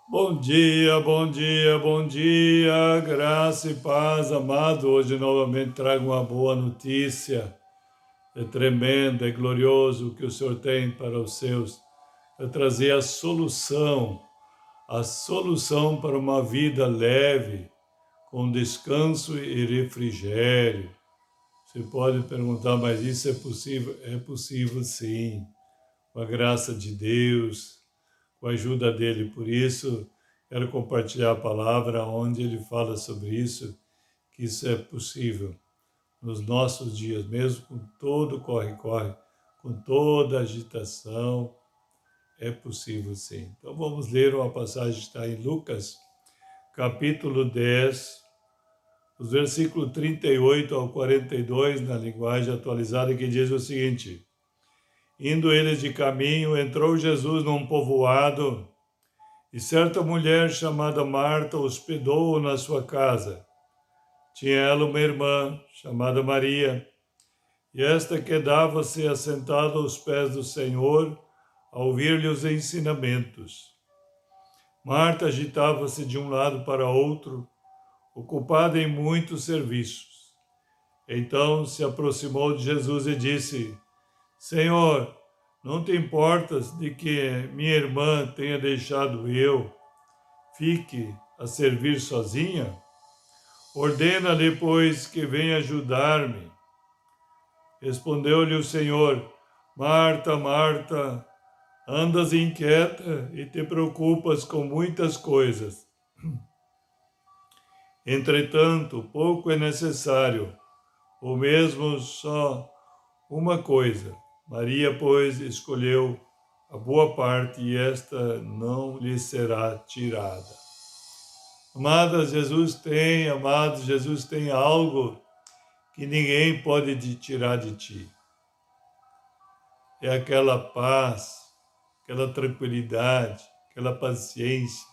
Bom dia, bom dia, bom dia, graça e paz, amado. Hoje novamente trago uma boa notícia. É tremendo, é glorioso o que o Senhor tem para os seus. É trazer a solução para uma vida leve, com descanso e refrigério. Você pode perguntar, mas isso é possível? É possível sim, com a graça de Deus, com a ajuda dele. Por isso, quero compartilhar a palavra onde ele fala sobre isso, que isso é possível nos nossos dias, mesmo com todo corre-corre, com toda agitação, é possível sim. Então vamos ler uma passagem que está em Lucas, capítulo 10, os versículos 38 ao 42, na linguagem atualizada, que diz o seguinte: Indo eles de caminho, entrou Jesus num povoado, e certa mulher chamada Marta hospedou-o na sua casa. Tinha ela uma irmã chamada Maria, e esta quedava-se assentada aos pés do Senhor, a ouvir-lhe os ensinamentos. Marta agitava-se de um lado para outro, ocupada em muitos serviços. Então se aproximou de Jesus e disse: Senhor, não te importas de que minha irmã tenha deixado eu fique a servir sozinha? Ordena-lhe, pois, que venha ajudar-me. Respondeu-lhe o Senhor: Marta, Marta, andas inquieta e te preocupas com muitas coisas. Entretanto, pouco é necessário, ou mesmo só uma coisa. Maria, pois, escolheu a boa parte e esta não lhe será tirada. Amados, Jesus tem algo que ninguém pode te tirar de ti. É aquela paz, aquela tranquilidade, aquela paciência,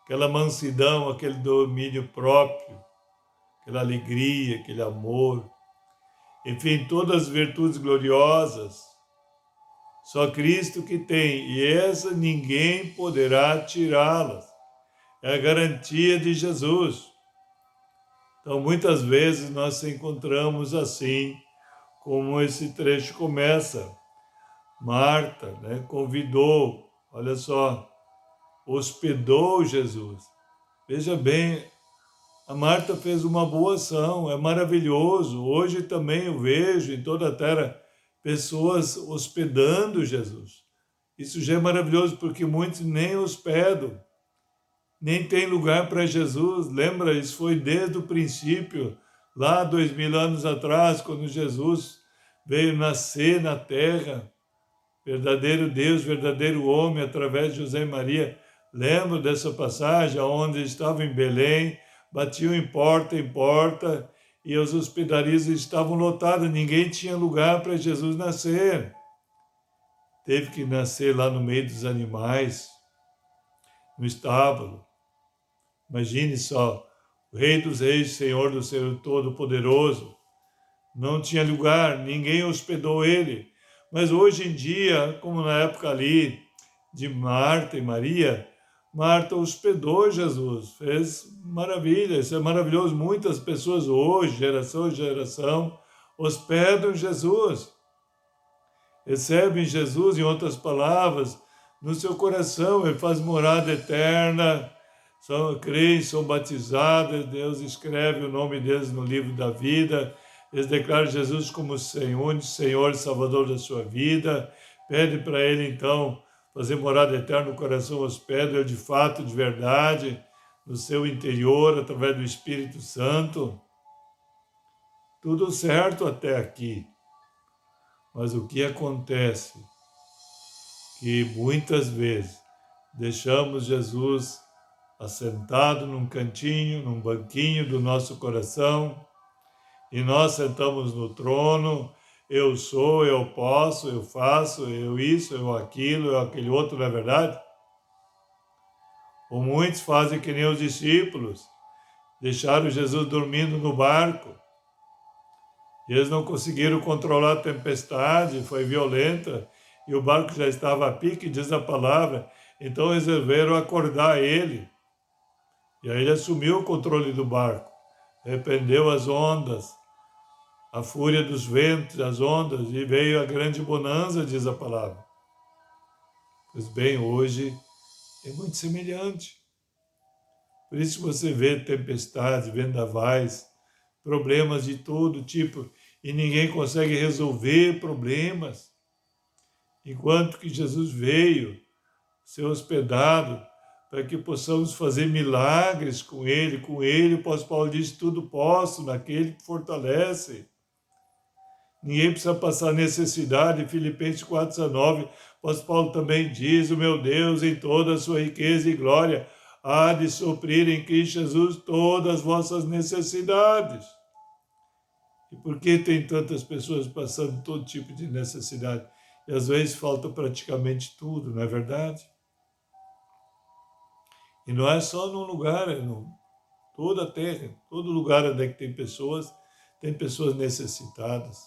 aquela mansidão, aquele domínio próprio, aquela alegria, aquele amor, enfim, todas as virtudes gloriosas. Só Cristo que tem, e essa ninguém poderá tirá-las. É a garantia de Jesus. Então, muitas vezes nós encontramos assim, como esse trecho começa. Marta, convidou, olha só, hospedou Jesus. Veja bem, a Marta fez uma boa ação, é maravilhoso. Hoje também eu vejo em toda a terra pessoas hospedando Jesus. Isso já é maravilhoso porque muitos nem hospedam, nem tem lugar para Jesus. Lembra, isso foi desde o princípio, lá 2000 anos atrás, quando Jesus veio nascer na terra, verdadeiro Deus, verdadeiro homem, através de José e Maria. Lembra dessa passagem, onde estavam em Belém, batiam em porta, e as hospedarias estavam lotadas, ninguém tinha lugar para Jesus nascer. Teve que nascer lá no meio dos animais, no estábulo. Imagine só, o Rei dos Reis, Senhor do Senhor Todo-Poderoso, não tinha lugar, ninguém hospedou ele. Mas hoje em dia, como na época ali de Marta e Maria, Marta hospedou Jesus, fez maravilha, isso é maravilhoso. Muitas pessoas hoje, geração em geração, hospedam Jesus, recebem Jesus, em outras palavras, no seu coração, ele faz morada eterna, creem, são batizados, Deus escreve o nome deles no livro da vida, eles declaram Jesus como Senhor, Senhor e Salvador da sua vida, pede para ele então fazer morada eterna no coração, hospeda de fato, de verdade, no seu interior, através do Espírito Santo. Tudo certo até aqui. Mas o que acontece? Que muitas vezes deixamos Jesus assentado num cantinho, num banquinho do nosso coração, e nós sentamos no trono, eu sou, eu posso, eu faço, eu isso, eu aquilo, eu aquele outro, não é verdade? Ou muitos fazem que nem os discípulos, deixaram Jesus dormindo no barco, e eles não conseguiram controlar a tempestade, foi violenta, e o barco já estava a pique, diz a palavra, Então resolveram acordar ele. E aí ele assumiu o controle do barco, repreendeu as ondas, a fúria dos ventos, as ondas, e veio a grande bonança, diz a palavra. Pois bem, hoje é muito semelhante. Por isso você vê tempestades, vendavais, problemas de todo tipo, e ninguém consegue resolver problemas. Enquanto que Jesus veio ser hospedado para que possamos fazer milagres com Ele. Com Ele, o apóstolo Paulo diz, tudo posso naquele que fortalece. Ninguém precisa passar necessidade. Filipenses 4,19, o apóstolo Paulo também diz, o meu Deus, em toda a sua riqueza e glória, há de suprir em Cristo Jesus todas as vossas necessidades. E por que tem tantas pessoas passando todo tipo de necessidade? E às vezes falta praticamente tudo, não é verdade? E não é só num lugar, é em toda a terra, todo lugar onde é que tem pessoas necessitadas.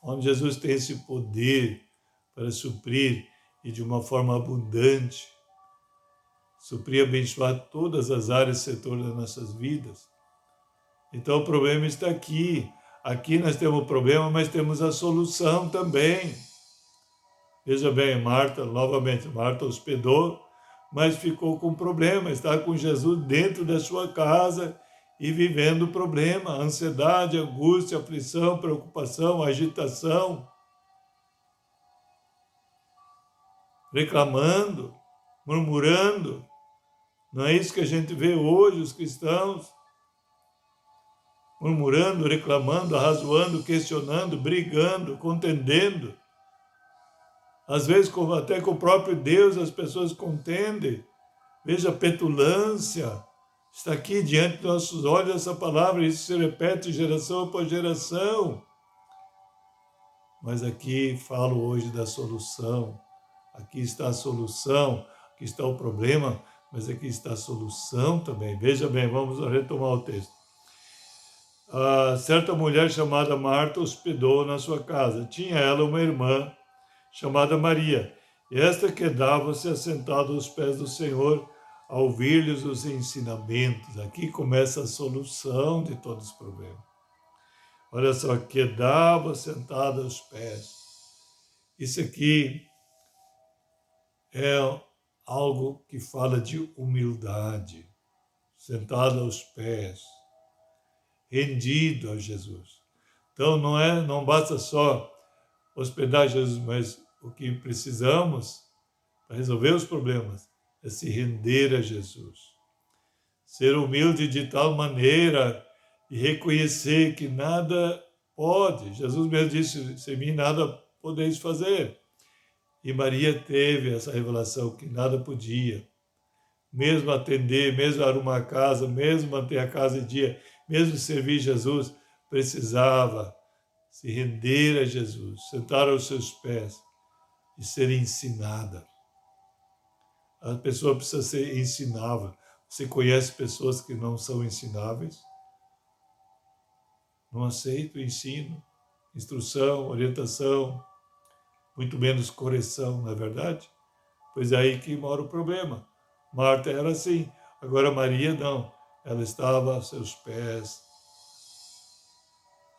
Onde Jesus tem esse poder para suprir e de uma forma abundante, suprir e abençoar todas as áreas e setores das nossas vidas. Então o problema está aqui. Aqui nós temos o problema, mas temos a solução também. Veja bem, Marta hospedou, mas ficou com problema, está com Jesus dentro da sua casa e vivendo o problema, ansiedade, angústia, aflição, preocupação, agitação, reclamando, murmurando. Não é isso que a gente vê hoje, os cristãos? Murmurando, reclamando, arrazoando, questionando, brigando, contendendo. Às vezes, até com o próprio Deus, as pessoas contendem. Veja a petulância. Está aqui diante de nossos olhos essa palavra, isso se repete geração após geração. Mas aqui falo hoje da solução. Aqui está a solução, aqui está o problema, mas aqui está a solução também. Veja bem, vamos retomar o texto. Certa mulher chamada Marta hospedou na sua casa. Tinha ela uma irmã chamada Maria, e esta quedava-se assentada aos pés do Senhor, a ouvir-lhes os ensinamentos. Aqui começa a solução de todos os problemas. Olha só, quedava sentada aos pés. Isso aqui é algo que fala de humildade, sentada aos pés, rendido a Jesus. Então não basta só hospedar Jesus, mas o que precisamos para resolver os problemas é se render a Jesus. Ser humilde de tal maneira e reconhecer que nada pode. Jesus mesmo disse, sem mim nada podeis fazer. E Maria teve essa revelação que nada podia. Mesmo atender, mesmo arrumar a casa, mesmo manter a casa em dia, mesmo servir Jesus, precisava se render a Jesus, sentar aos seus pés e ser ensinada. A pessoa precisa ser ensinável. Você conhece pessoas que não são ensináveis? Não aceitam o ensino, instrução, orientação, muito menos correção, não é verdade? Pois é aí que mora o problema. Marta era assim, agora Maria não. Ela estava aos seus pés,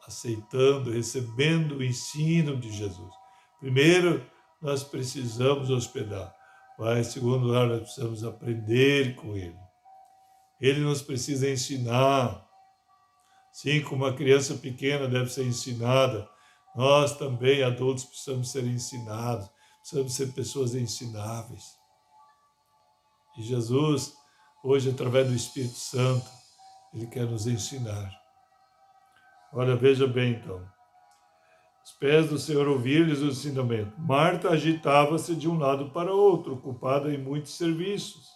aceitando, recebendo o ensino de Jesus. Primeiro, nós precisamos hospedar. Mas, em segundo lugar, nós precisamos aprender com Ele. Ele nos precisa ensinar. Sim, como uma criança pequena deve ser ensinada, nós também, adultos, precisamos ser ensinados. Precisamos ser pessoas ensináveis. E Jesus, hoje, através do Espírito Santo, Ele quer nos ensinar. Olha, veja bem, então. Os pés do Senhor ouviram-lhes o ensinamento. Marta agitava-se de um lado para outro, ocupada em muitos serviços.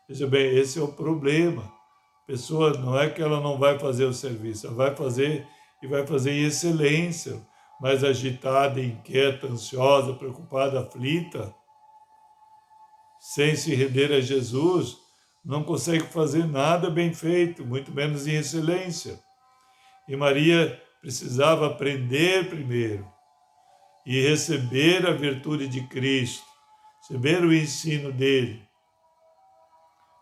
Veja bem, esse é o problema. A pessoa não é que ela não vai fazer o serviço, ela vai fazer e vai fazer em excelência, mas agitada, inquieta, ansiosa, preocupada, aflita, sem se render a Jesus, não consegue fazer nada bem feito, muito menos em excelência. E Maria precisava aprender primeiro e receber a virtude de Cristo, receber o ensino dele,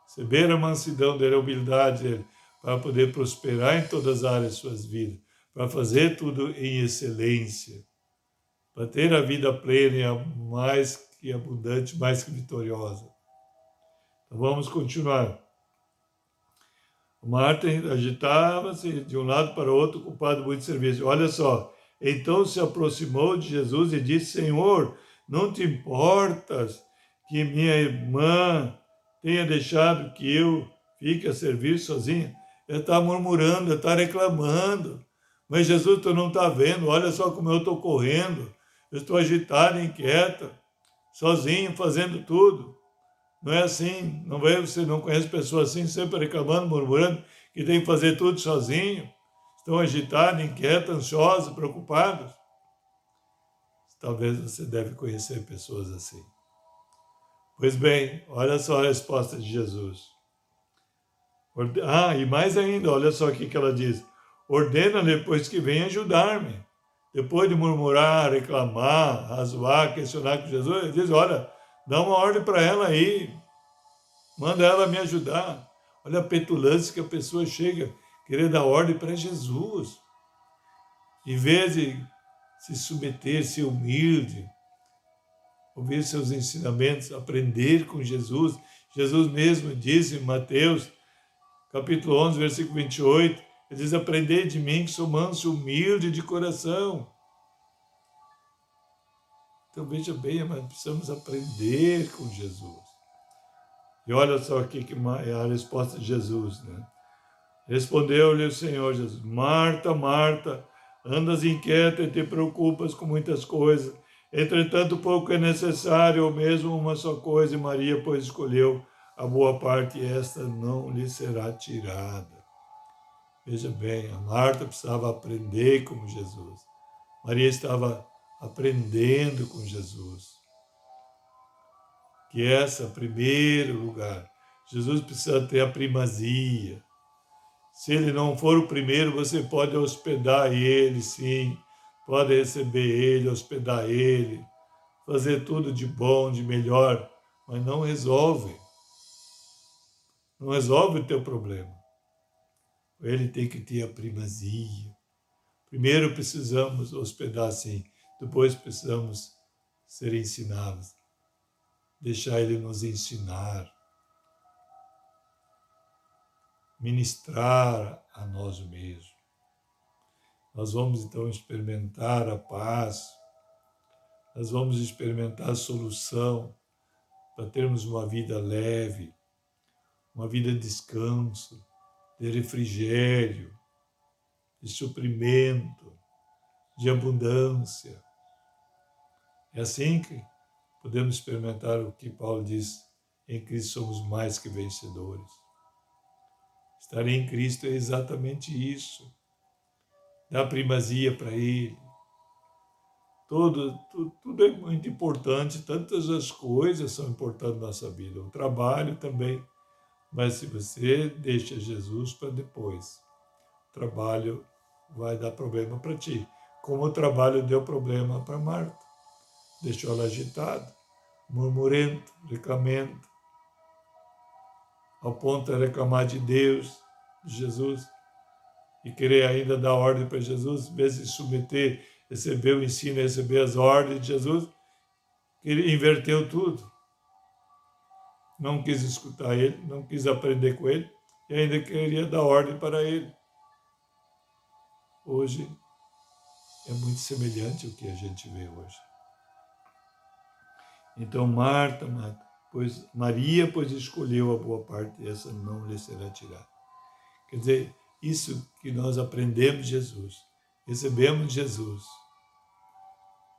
receber a mansidão dele, a humildade dele, para poder prosperar em todas as áreas de suas vidas, para fazer tudo em excelência, para ter a vida plena e mais que abundante, mais que vitoriosa. Então vamos continuar. Marta agitava-se de um lado para o outro, ocupado muito serviço. Olha só, então se aproximou de Jesus e disse, Senhor, não te importas que minha irmã tenha deixado que eu fique a servir sozinha? Ela está murmurando, ela está reclamando. Mas Jesus, tu não está vendo, olha só como eu estou correndo. Eu estou agitada, inquieta, sozinho, fazendo tudo. Não é assim, não é, você não conhece pessoas assim, sempre reclamando, murmurando, que tem que fazer tudo sozinho, estão agitados, inquietos, ansiosos, preocupados. Talvez você deve conhecer pessoas assim. Pois bem, olha só a resposta de Jesus. E mais ainda, olha só o que ela diz. Ordena-lhe, pois que venha ajudar-me. Depois de murmurar, reclamar, razoar, questionar com Jesus, ele diz, olha, dá uma ordem para ela aí. Manda ela me ajudar. Olha a petulância que a pessoa chega querer dar ordem para Jesus. Em vez de se submeter, ser humilde, ouvir seus ensinamentos, aprender com Jesus. Jesus mesmo disse em Mateus, capítulo 11, versículo 28, ele diz, aprendei de mim que sou manso e humilde de coração. Então veja bem, mas precisamos aprender com Jesus. E olha só aqui que é a resposta de Jesus, né? Respondeu-lhe o Senhor Jesus, Marta, Marta, andas inquieta e te preocupas com muitas coisas. Entretanto, pouco é necessário, ou mesmo uma só coisa, e Maria, pois, escolheu a boa parte, e esta não lhe será tirada. Veja bem, a Marta precisava aprender como Jesus. Maria estava aprendendo com Jesus. Que esse é o primeiro lugar. Jesus precisa ter a primazia. Se ele não for o primeiro, você pode hospedar ele, sim. Pode receber ele, hospedar ele, fazer tudo de bom, de melhor, mas não resolve. Não resolve o teu problema. Ele tem que ter a primazia. Primeiro precisamos hospedar, sim. Depois precisamos ser ensinados. Deixar ele nos ensinar. Ministrar a nós mesmos. Nós vamos então experimentar a paz, nós vamos experimentar a solução para termos uma vida leve, uma vida de descanso, de refrigério, de suprimento, de abundância. É assim que podemos experimentar o que Paulo diz, em Cristo somos mais que vencedores. Estar em Cristo é exatamente isso. Dar primazia para Ele. Tudo é muito importante, tantas as coisas são importantes na nossa vida. O trabalho também. Mas se você deixa Jesus para depois, o trabalho vai dar problema para ti. Como o trabalho deu problema para Marta. Deixou ela agitada, murmurando, reclamando, ao ponto de reclamar de Deus, de Jesus, e querer ainda dar ordem para Jesus, em vez de submeter, receber o ensino, receber as ordens de Jesus, ele inverteu tudo. Não quis escutar ele, não quis aprender com ele, e ainda queria dar ordem para ele. Hoje é muito semelhante ao que a gente vê hoje. Então Marta, pois Maria, pois escolheu a boa parte, e essa não lhe será tirada. Quer dizer, isso que nós aprendemos de Jesus, recebemos de Jesus,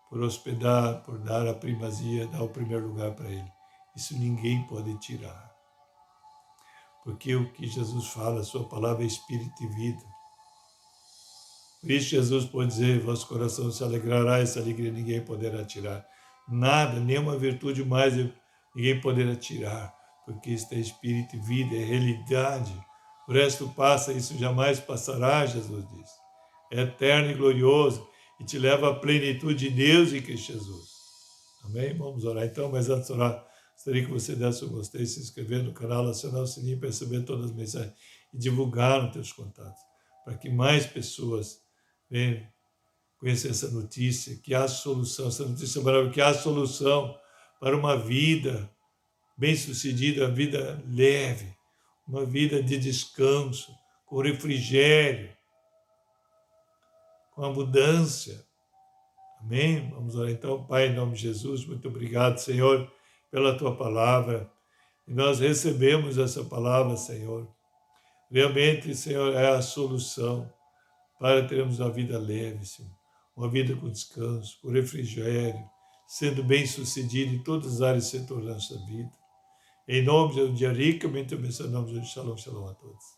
por hospedar, por dar a primazia, dar o primeiro lugar para Ele. Isso ninguém pode tirar. Porque o que Jesus fala, a sua palavra é espírito e vida. Por isso Jesus pode dizer, vosso coração se alegrará, essa alegria ninguém poderá tirar. Nada, nenhuma virtude mais ninguém poderá tirar, porque isso é espírito e vida, é realidade. O resto passa, isso jamais passará, Jesus diz. É eterno e glorioso e te leva à plenitude de Deus em Cristo Jesus. Amém? Vamos orar então, mas antes de orar, gostaria que você desse o gostei, se inscrever no canal, acionar o sininho para receber todas as mensagens e divulgar nos teus contatos, para que mais pessoas venham conhecer essa notícia, que há solução, essa notícia maravilhosa, que há solução para uma vida bem-sucedida, uma vida leve, uma vida de descanso, com refrigério, com abundância. Amém? Vamos orar então, Pai, em nome de Jesus, muito obrigado, Senhor, pela Tua palavra. E nós recebemos essa palavra, Senhor. Realmente, Senhor, é a solução para termos uma vida leve, Senhor. Uma vida com descanso, com refrigério, sendo bem-sucedido em todas as áreas e setores da nossa vida. Em nome de Jesus, ricamente abençoado, em nome de Jesus, shalom, shalom a todos.